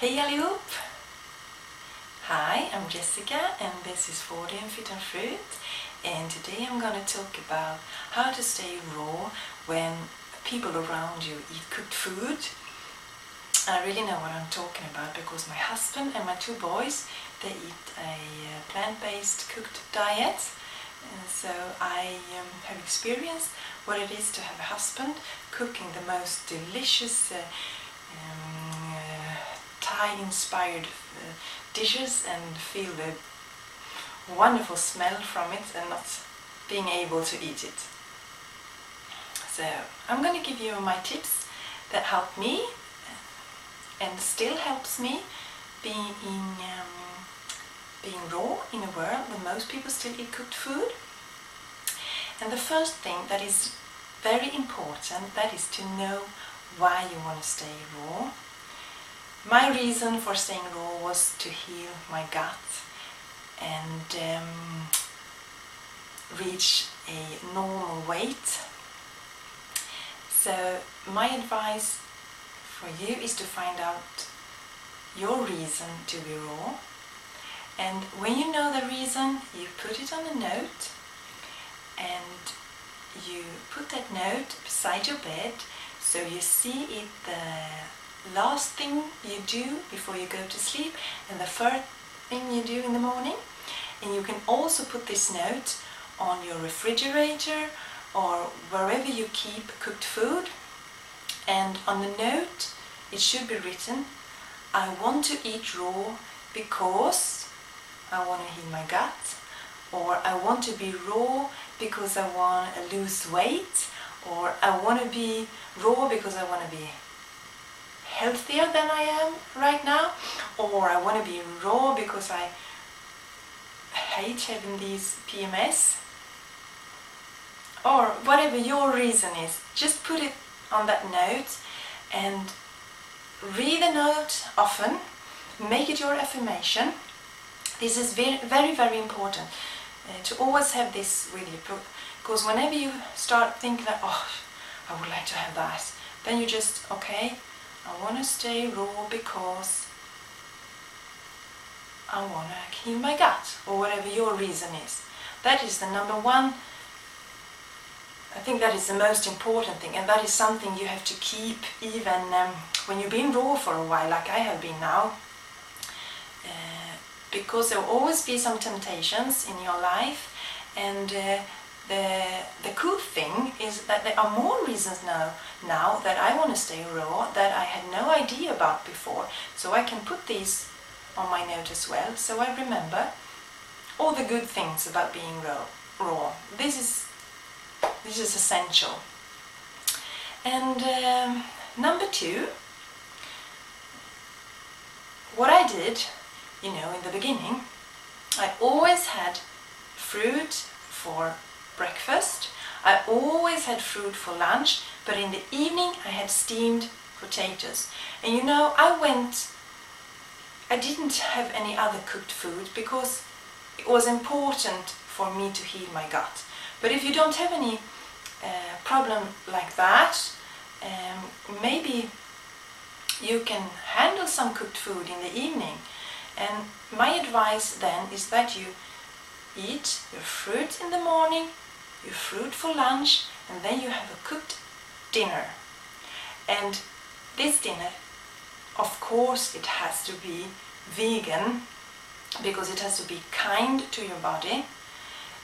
Hej allihop! Hi, I'm Jessica and this is 40 and Fit and Fruit, and today I'm going to talk about how to stay raw when people around you eat cooked food. I really know what I'm talking about because my husband and my two boys, they eat a plant-based cooked diet. So I have experienced what it is to have a husband cooking the most delicious Thai-inspired dishes and feel the wonderful smell from it and not being able to eat it. So I'm going to give you my tips that help me and still helps me being raw in a world where most people still eat cooked food. And the first thing that is very important, that is to know why you want to stay raw. My reason for staying raw was to heal my gut and reach a normal weight. So my advice for you is to find out your reason to be raw. And when you know the reason, you put it on a note and you put that note beside your bed so you see it the last thing you do before you go to sleep and the first thing you do in the morning. And you can also put this note on your refrigerator or wherever you keep cooked food. And on the note it should be written, I want to eat raw because I want to heal my gut, or I want to be raw because I want to lose weight, or I want to be raw because I want to be healthier than I am right now, or I want to be raw because I hate having these PMS, or whatever your reason is. Just put it on that note and read the note often. Make it your affirmation. This is very, very important to always have this with you, because whenever you start thinking that, oh, I would like to have that, then you just, okay, I want to stay raw because I want to heal my gut, or whatever your reason is. That is the number one. I think that is the most important thing, and that is something you have to keep even when you've been raw for a while, like I have been now. Because there will always be some temptations in your life, and the cool thing is that there are more reasons now that I want to stay raw that I had no idea about before. So I can put these on my note as well, so I remember all the good things about being raw. This is essential. And number two, what I did, in the beginning, I always had fruit for breakfast, I always had fruit for lunch, but in the evening I had steamed potatoes. And I didn't have any other cooked food because it was important for me to heal my gut. But if you don't have any problem like that, maybe you can handle some cooked food in the evening. And my advice then is that you eat your fruit in the morning, your fruit for lunch, and then you have a cooked dinner. And this dinner, of course, it has to be vegan, because it has to be kind to your body,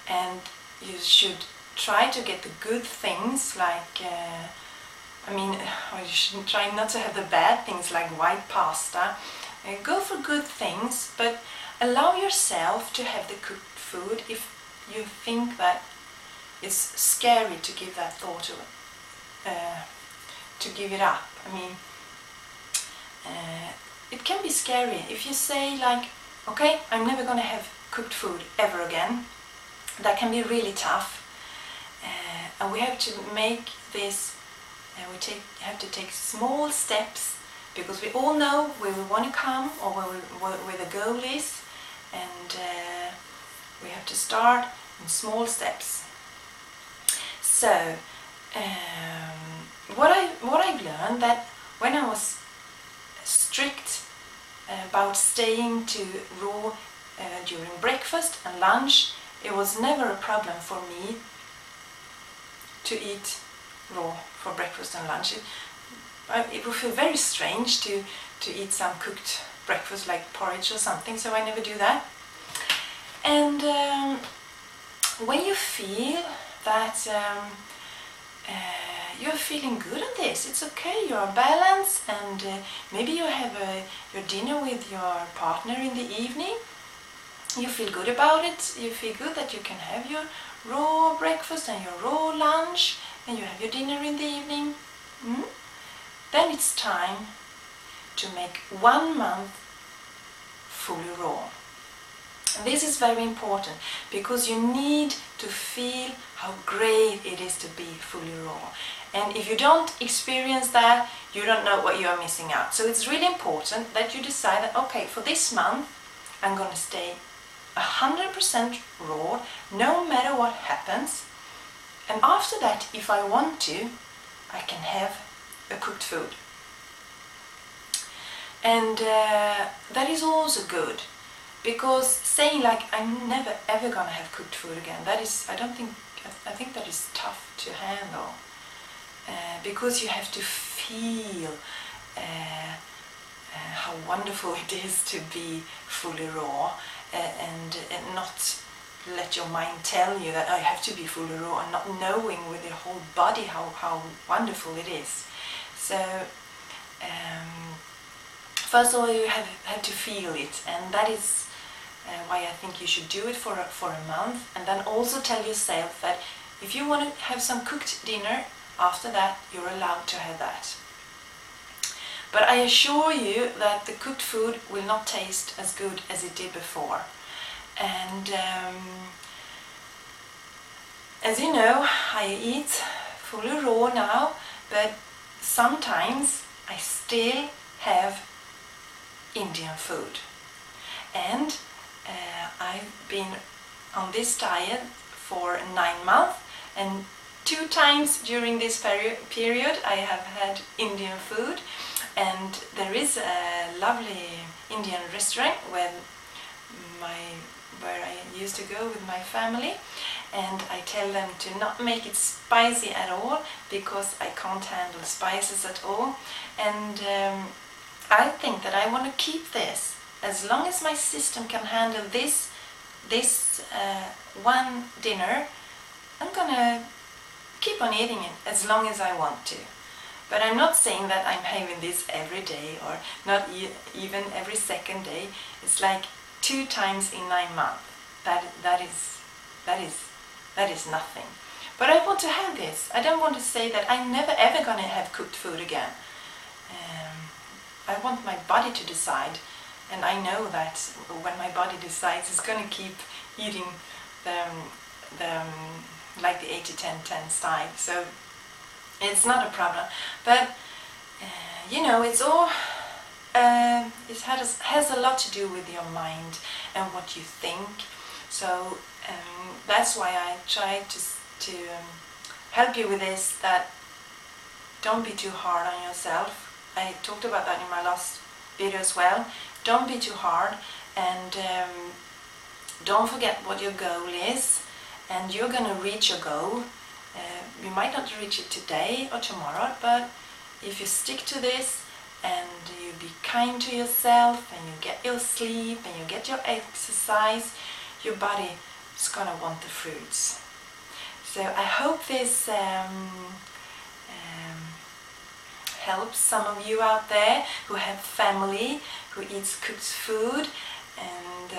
and you should try to get the good things like you should try not to have the bad things like white pasta. Go for good things, but allow yourself to have the cooked food if you think that it's scary to give that thought to give it up. It can be scary if you say like, okay, I'm never going to have cooked food ever again. That can be really tough, and we have to make this, have to take small steps, because we all know where we want to come, or where the goal is, and we have to start in small steps. So what I've learned, that when I was strict about staying to raw during breakfast and lunch. It was never a problem for me to eat raw for breakfast and lunch. It would feel very strange to eat some cooked breakfast like porridge or something, so I never do that. And when you feel that you're feeling good on this, it's okay, you're balanced, and maybe you have your dinner with your partner in the evening, you feel good about it, you feel good that you can have your raw breakfast and your raw lunch, and you have your dinner in the evening, then it's time to make 1 month fully raw. And this is very important, because you need to feel how great it is to be fully raw. And if you don't experience that, you don't know what you are missing out. So it's really important that you decide that, okay, for this month I'm going to stay 100% raw, no matter what happens. And after that, if I want to, I can have a cooked food. And that is also good, because saying like I'm never ever gonna have cooked food again, that is, I think that is tough to handle, because you have to feel how wonderful it is to be fully raw, and not let your mind tell you that I have to be fully raw, and not knowing with your whole body how wonderful it is. So first of all, you have to feel it, and that is why I think you should do it for a month, and then also tell yourself that if you want to have some cooked dinner, after that you're allowed to have that. But I assure you that the cooked food will not taste as good as it did before. And as you know, I eat fully raw now, but sometimes I still have Indian food. And I've been on this diet for 9 months, and 2 times during this period I have had Indian food. And there is a lovely Indian restaurant where I used to go with my family, and I tell them to not make it spicy at all, because I can't handle spices at all. And I think that I want to keep this. As long as my system can handle this one dinner, I'm gonna keep on eating it as long as I want to. But I'm not saying that I'm having this every day, or not even every second day. It's like 2 times in 9 months. That is nothing. But I want to have this. I don't want to say that I'm never ever gonna have cooked food again. I want my body to decide, and I know that when my body decides, it's gonna keep eating like the 80-10-10 style. So it's not a problem. But you know, it's all it has a lot to do with your mind and what you think. So that's why I try to help you with this, that don't be too hard on yourself. I talked about that in my last video as well. Don't be too hard, and don't forget what your goal is, and you're gonna reach your goal. You might not reach it today or tomorrow, but if you stick to this and you be kind to yourself, and you get your sleep and you get your exercise, your body is gonna want the fruits. So I hope this helps some of you out there who have family who eats cooked food. And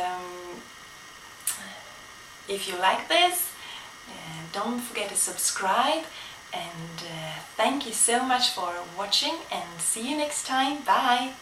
if you like this, don't forget to subscribe, and thank you so much for watching, and see you next time. Bye!